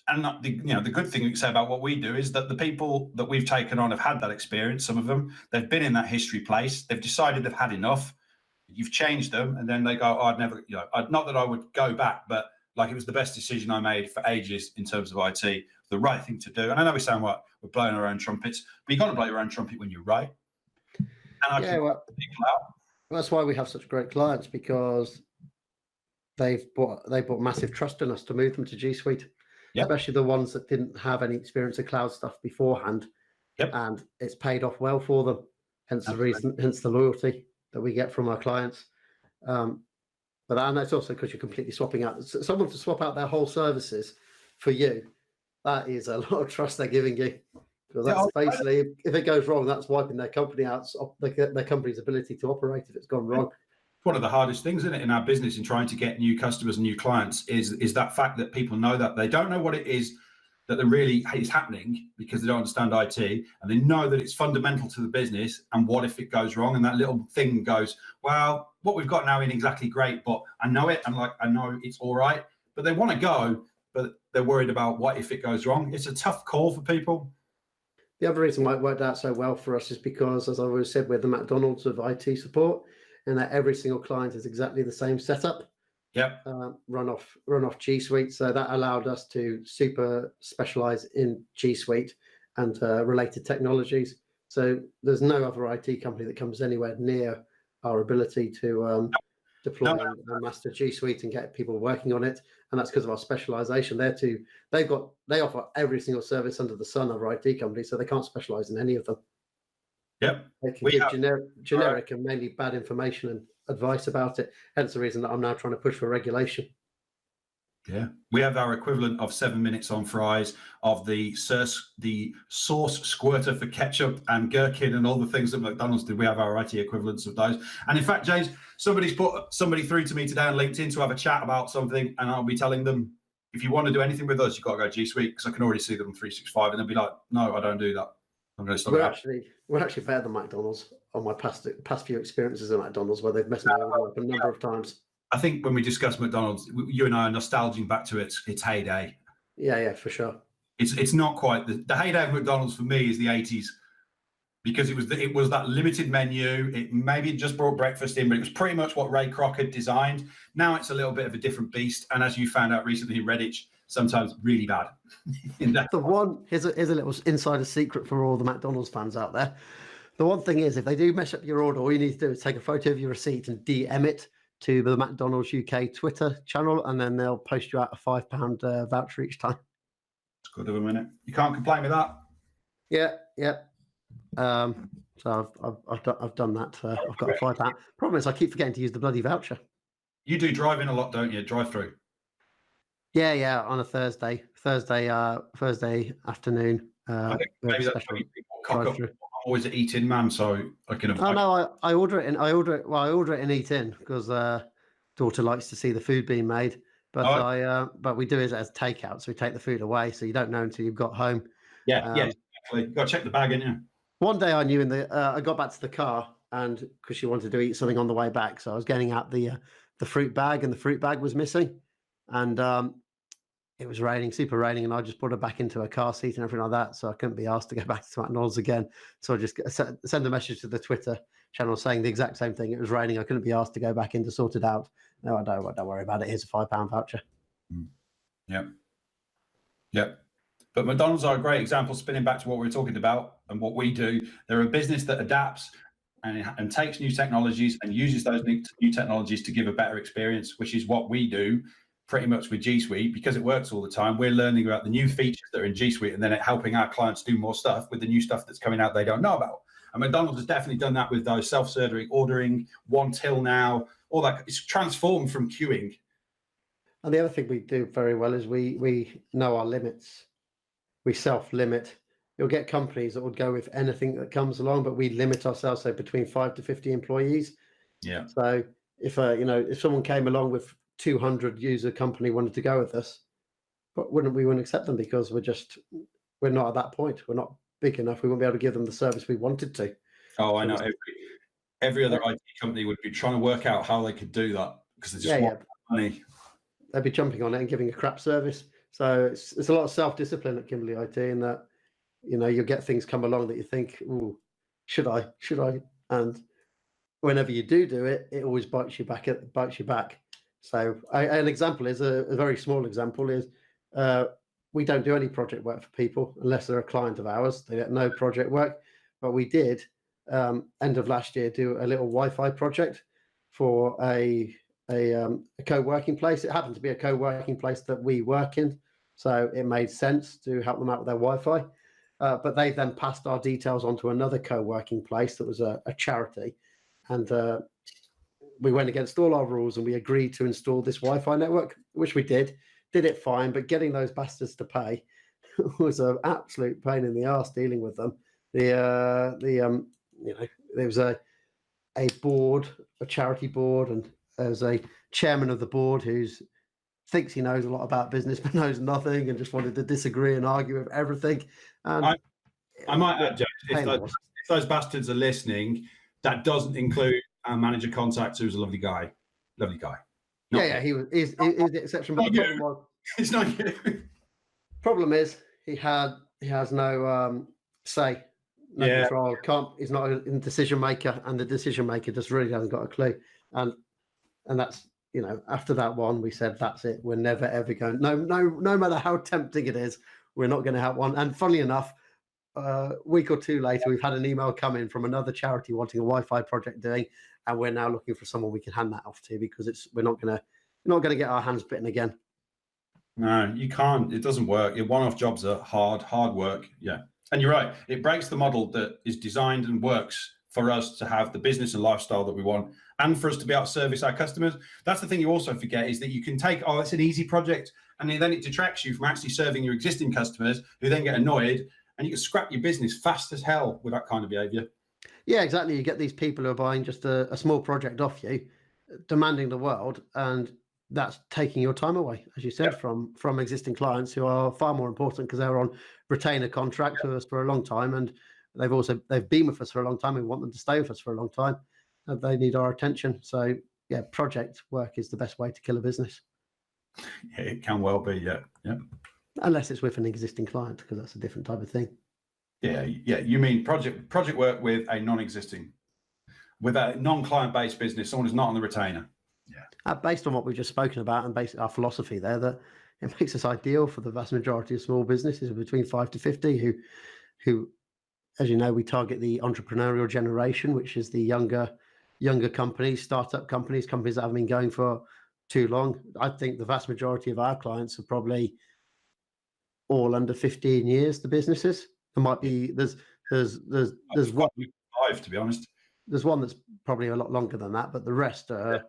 the good thing we can say about what we do is that the people that we've taken on have had that experience. Some of them, they've been in that history place. They've decided they've had enough. You've changed them, and then they go, oh, I'd never, not that I would go back, but like, it was the best decision I made for ages in terms of IT, the right thing to do. And I know we sound like we're blowing our own trumpets, but you've got to blow your own trumpet when you're right. And that's why we have such great clients, because they brought massive trust in us to move them to G Suite, especially the ones that didn't have any experience of cloud stuff beforehand. And it's paid off well for them. Hence the reason, hence the loyalty that we get from our clients. But and that's also because you're completely swapping out someone to swap out their whole services for you. That is a lot of trust they're giving you. Because that's basically, if it goes wrong, that's wiping their company out, their company's ability to operate if it's gone wrong. One of the hardest things in our business in trying to get new customers and new clients is that fact that people know that they don't know what it is that really is happening because they don't understand IT, and they know that it's fundamental to the business. And what if it goes wrong? And that little thing goes, well, what we've got now isn't exactly great, but I know it. And I know it's all right, but they want to go, but they're worried about what if it goes wrong. It's a tough call for people. The other reason why it worked out so well for us is because, as I've always said, we're the McDonald's of IT support, and that every single client is exactly the same setup. Yep. Run off G Suite. So that allowed us to super specialize in G Suite and related technologies. So there's no other IT company that comes anywhere near our ability to deploy and master G Suite and get people working on it. And that's because of our specialization. They offer every single service under the sun of our IT company, so they can't specialize in any of them. Yep. They can give generic and mainly bad information and advice about it. Hence the reason that I'm now trying to push for regulation. Yeah, we have our equivalent of 7 minutes on fries, of the sauce squirter for ketchup and gherkin and all the things that McDonald's did. We have our IT equivalents of those. And in fact, James, somebody's put somebody through to me today on LinkedIn to have a chat about something, and I'll be telling them, if you want to do anything with us, you've got to go G Suite, because I can already see them on 365, and they'll be like, no, I don't do that. I'm going to stop. We're actually better than McDonald's on my past few experiences at McDonald's, where they've messed me up a number of times. I think when we discuss McDonald's, you and I are nostalgizing back to its heyday. Yeah, for sure. It's not quite the heyday of McDonald's for me is the 80s, because it was that limited menu. It maybe just brought breakfast in, but it was pretty much what Ray Kroc had designed. Now it's a little bit of a different beast, and as you found out recently in Redditch, sometimes really bad. Here's a little insider secret for all the McDonald's fans out there. The one thing is, if they do mess up your order, all you need to do is take a photo of your receipt and DM it to the McDonald's UK Twitter channel, and then they'll post you out a £5 voucher each time. It's good of a minute. You can't complain with that. Yeah. So I've done that. I've got a £5. Problem is, I keep forgetting to use the bloody voucher. You do drive in a lot, don't you? Drive through. Yeah, on a Thursday afternoon. I think maybe that's when people cock up. I'm always an eat-in man, so I can. Oh no, I order it and eat in, because daughter likes to see the food being made. But but we do it as takeout, so we take the food away, so you don't know until you've got home. Yeah, exactly. You've got to check the bag, ain't you? One day I knew I got back to the car, and because she wanted to eat something on the way back, so I was getting out the fruit bag, and the fruit bag was missing, and it was raining, super raining, and I just put her back into her car seat and everything like that. So I couldn't be asked to go back to McDonald's again. So I just send a message to the Twitter channel saying the exact same thing. It was raining. I couldn't be asked to go back in to sort it out. No, I don't worry about it. Here's a £5 voucher. Yep. But McDonald's are a great example, spinning back to what we were talking about and what we do. They're a business that adapts and takes new technologies and uses those new technologies to give a better experience, which is what we do pretty much with G Suite. Because it works all the time, we're learning about the new features that are in G Suite, and then helping our clients do more stuff with the new stuff that's coming out they don't know about. And McDonald's has definitely done that with those self-serving ordering, one till now, all that. It's transformed from queuing. And the other thing we do very well is we know our limits. We self-limit. You'll get companies that would go with anything that comes along, but we limit ourselves, so between 5 to 50 employees. Yeah. So if someone came along with 200 user company wanted to go with us, but we wouldn't accept them, because we're not at that point. We're not big enough. We wouldn't be able to give them the service we wanted to. Oh, I know. Every other IT company would be trying to work out how they could do that, because they just want money. They'd be jumping on it and giving a crap service. So it's a lot of self-discipline at Kimbley IT, in that you'll get things come along that you think, "Ooh, should I?" And whenever you do it, it always bites you back. So an example is a very small example is we don't do any project work for people unless they're a client of ours. They get no project work, but we did end of last year do a little Wi-Fi project for a co-working place. It happened to be a co-working place that we work in, so it made sense to help them out with their Wi-Fi. But they then passed our details on to another co-working place that was a charity, and we went against all our rules and we agreed to install this Wi-Fi network, which we did it fine, but getting those bastards to pay was an absolute pain in the arse dealing with them. There was a board, a charity board, and there's a chairman of the board who thinks he knows a lot about business but knows nothing and just wanted to disagree and argue with everything. And I might add, James, if those bastards are listening, that doesn't include our manager contact, who's a lovely guy. Lovely guy. He's the exception. But it's not you. Problem is, he has no say, no control. He's not a decision maker, and the decision maker just really hasn't got a clue. And that's, after that one, we said that's it. We're never ever going. No matter how tempting it is, we're not going to have one. And funnily enough, a week or two later, we've had an email come in from another charity wanting a Wi-Fi project doing, and we're now looking for someone we can hand that off to, because we're not going to get our hands bitten again. No, you can't. It doesn't work. Your one-off jobs are hard work. Yeah. And you're right. It breaks the model that is designed and works for us to have the business and lifestyle that we want, and for us to be able to service our customers. That's the thing you also forget, is that you can take, it's an easy project, and then it detracts you from actually serving your existing customers, who then get annoyed, and you can scrap your business fast as hell with that kind of behavior. Yeah, exactly. You get these people who are buying just a small project off you, demanding the world, and that's taking your time away, as you said, from existing clients who are far more important, because they're on retainer contract with us for a long time, and they've been with us for a long time. We want them to stay with us for a long time, and they need our attention. So yeah, project work is the best way to kill a business. Yeah, it can well be. Yeah. Unless it's with an existing client, because that's a different type of thing. Yeah. You mean project work with a non-client based business, someone who's not on the retainer. Yeah. Based on what we've just spoken about, and based our philosophy there, that it makes us ideal for the vast majority of small businesses between 5 to 50 who, as you know, we target the entrepreneurial generation, which is the younger companies, startup companies that haven't been going for too long. I think the vast majority of our clients are probably all under 15 years. The businesses, there might be there's one, 5, to be honest. There's one that's probably a lot longer than that, but the rest are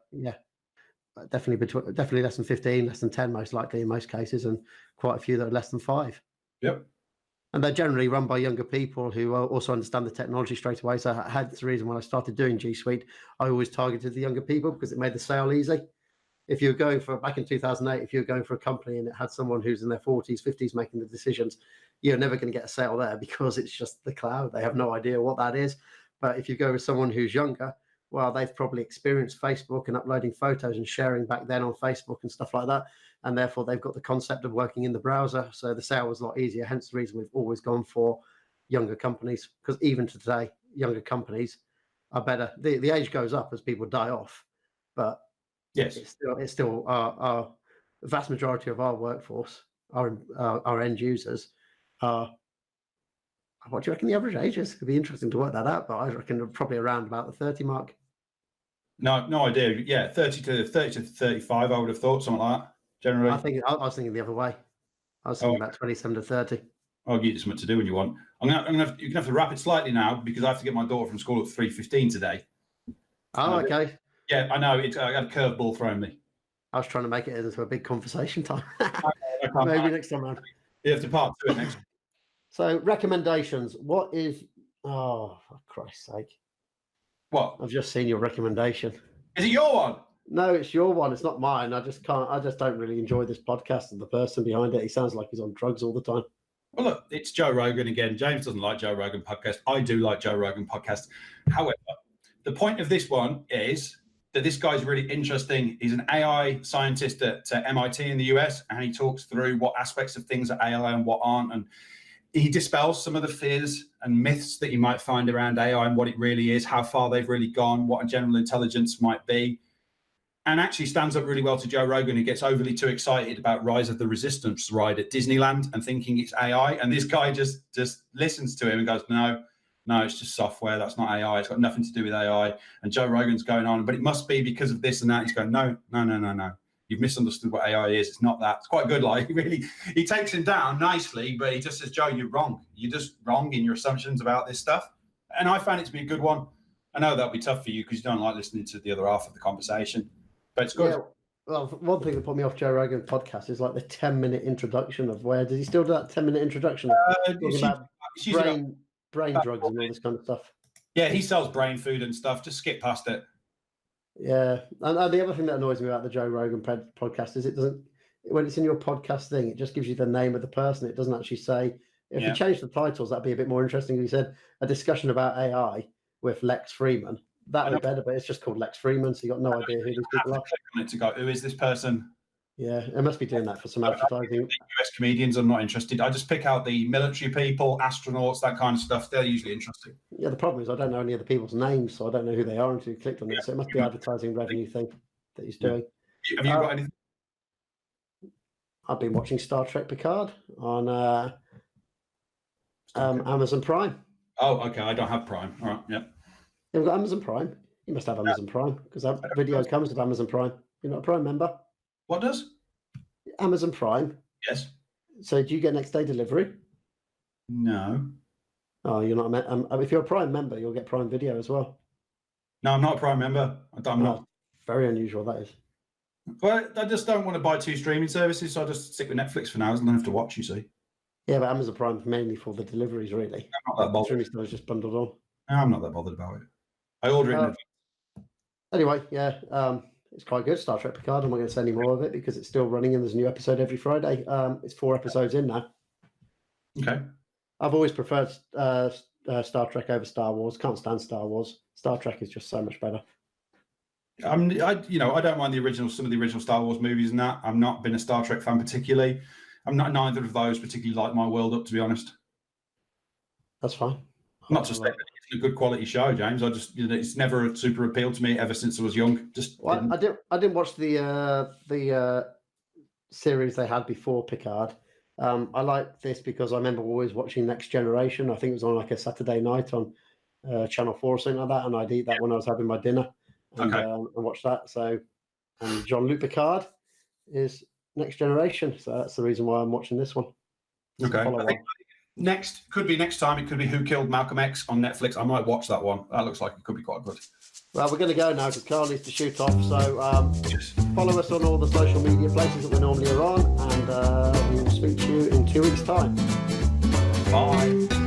definitely less than 15, less than 10, most likely in most cases, and quite a few that are less than 5. Yep. And they're generally run by younger people who also understand the technology straight away. So that's the reason when I started doing G Suite, I always targeted the younger people, because it made the sale easy. If you're going for, back in 2008, if you're going for a company and it had someone who's in their 40s, 50s making the decisions, you're never going to get a sale there, because it's just the cloud. They have no idea what that is. But if you go with someone who's younger, well, they've probably experienced Facebook and uploading photos and sharing back then on Facebook and stuff like that. And therefore, they've got the concept of working in the browser. So the sale was a lot easier. Hence the reason we've always gone for younger companies, because even today, younger companies are better. The age goes up as people die off, but yes, it's still our vast majority of our workforce, our end users are. What do you reckon the average age is? It'd be interesting to work that out, but I reckon probably around about the 30 mark. No idea. Yeah, 30 to 35, I would have thought, something like that, generally. I was thinking the other way. I was thinking about 27 to 30. I'll give you something to do when you want. You're going to have to wrap it slightly now, because I have to get my daughter from school at 3:15 today. Oh, okay. Yeah, I know. I got a curveball thrown me. I was trying to make it into a big conversation time. Maybe next time around. You have to part to it next. So recommendations. What is? Oh, for Christ's sake! What? I've just seen your recommendation. Is it your one? No, it's your one. It's not mine. I just don't really enjoy this podcast and the person behind it. He sounds like he's on drugs all the time. Well, look, it's Joe Rogan again. James doesn't like Joe Rogan podcast. I do like Joe Rogan podcast. However, the point of this one is that this guy's really interesting. He's an AI scientist at MIT in the US, and he talks through what aspects of things are AI and what aren't. And he dispels some of the fears and myths that you might find around AI and what it really is, how far they've really gone, what a general intelligence might be, and actually stands up really well to Joe Rogan, who gets overly too excited about Rise of the Resistance ride at Disneyland and thinking it's AI. And this guy just listens to him and goes, no, it's just software. That's not AI. It's got nothing to do with AI. And Joe Rogan's going on, but it must be because of this and that. He's going, no. You've misunderstood what AI is. It's not that. It's quite good. Like, he takes him down nicely, but he just says, Joe, you're wrong. You're just wrong in your assumptions about this stuff. And I found it to be a good one. I know that'll be tough for you because you don't like listening to the other half of the conversation, but it's good. Yeah. Well, one thing that put me off Joe Rogan's podcast is like the 10-minute introduction of where does he still do that 10-minute introduction of talking about brain drugs and all this kind of stuff. Yeah, he sells brain food and stuff. Just skip past it. Yeah, and the other thing that annoys me about the Joe Rogan podcast is it doesn't, when it's in your podcast thing, it just gives you the name of the person. It doesn't actually say. If you change the titles, that'd be a bit more interesting. He said a discussion about AI with Lex Freeman. That would be better, but it's just called Lex Freeman, so you got no idea who these people are. Click on it to go, who is this person? Yeah, it must be doing that for some advertising. US comedians, I'm not interested. I just pick out the military people, astronauts, that kind of stuff. They're usually interesting. Yeah, the problem is I don't know any of the people's names, so I don't know who they are until you clicked on it. So it must be advertising revenue thing that he's doing. Have you got anything? I've been watching Star Trek Picard on Amazon Prime. Oh, okay. I don't have Prime. All right. Yeah. You've got Amazon Prime? You must have Amazon Prime because that video comes with Amazon Prime. You're not a Prime member? What does? Amazon Prime. Yes. So do you get next day delivery? No. Oh, you're not. If you're a Prime member, you'll get Prime Video as well. No, I'm not a Prime member. I'm not. Very unusual, that is. Well, I just don't want to buy 2 streaming services, so I just stick with Netflix for now. I don't have to watch, you see. Yeah, but Amazon Prime is mainly for the deliveries, really. I'm not that bothered. The streaming stuff is just bundled on. No, I'm not that bothered about it. I order it in advance. Anyway, yeah, it's quite good, Star Trek Picard. I'm not going to say any more of it because it's still running and there's a new episode every Friday. It's 4 episodes in now. Okay. I've always preferred Star Trek over Star Wars. Can't stand Star Wars. Star Trek is just so much better. I don't mind some of the original Star Wars movies and that. I've not been a Star Trek fan particularly. I'm not neither of those particularly light my world up, to be honest. That's fine. Not to say that it's a good quality show, James. I just, it's never super appealed to me ever since I was young. I didn't watch the series they had before Picard. I like this because I remember always watching Next Generation. I think it was on like a Saturday night on Channel 4 or something like that, and I'd eat that when I was having my dinner and watch that. So, and Jean-Luc Picard is Next Generation, so that's the reason why I'm watching this one. Okay. I think next time. It could be Who Killed Malcolm X on Netflix. I might watch that one. That looks like it could be quite good. Well, we're going to go now because Carl needs to shoot off. So follow us on all the social media places that we normally are on, and we will speak to you in 2 weeks' time. Bye.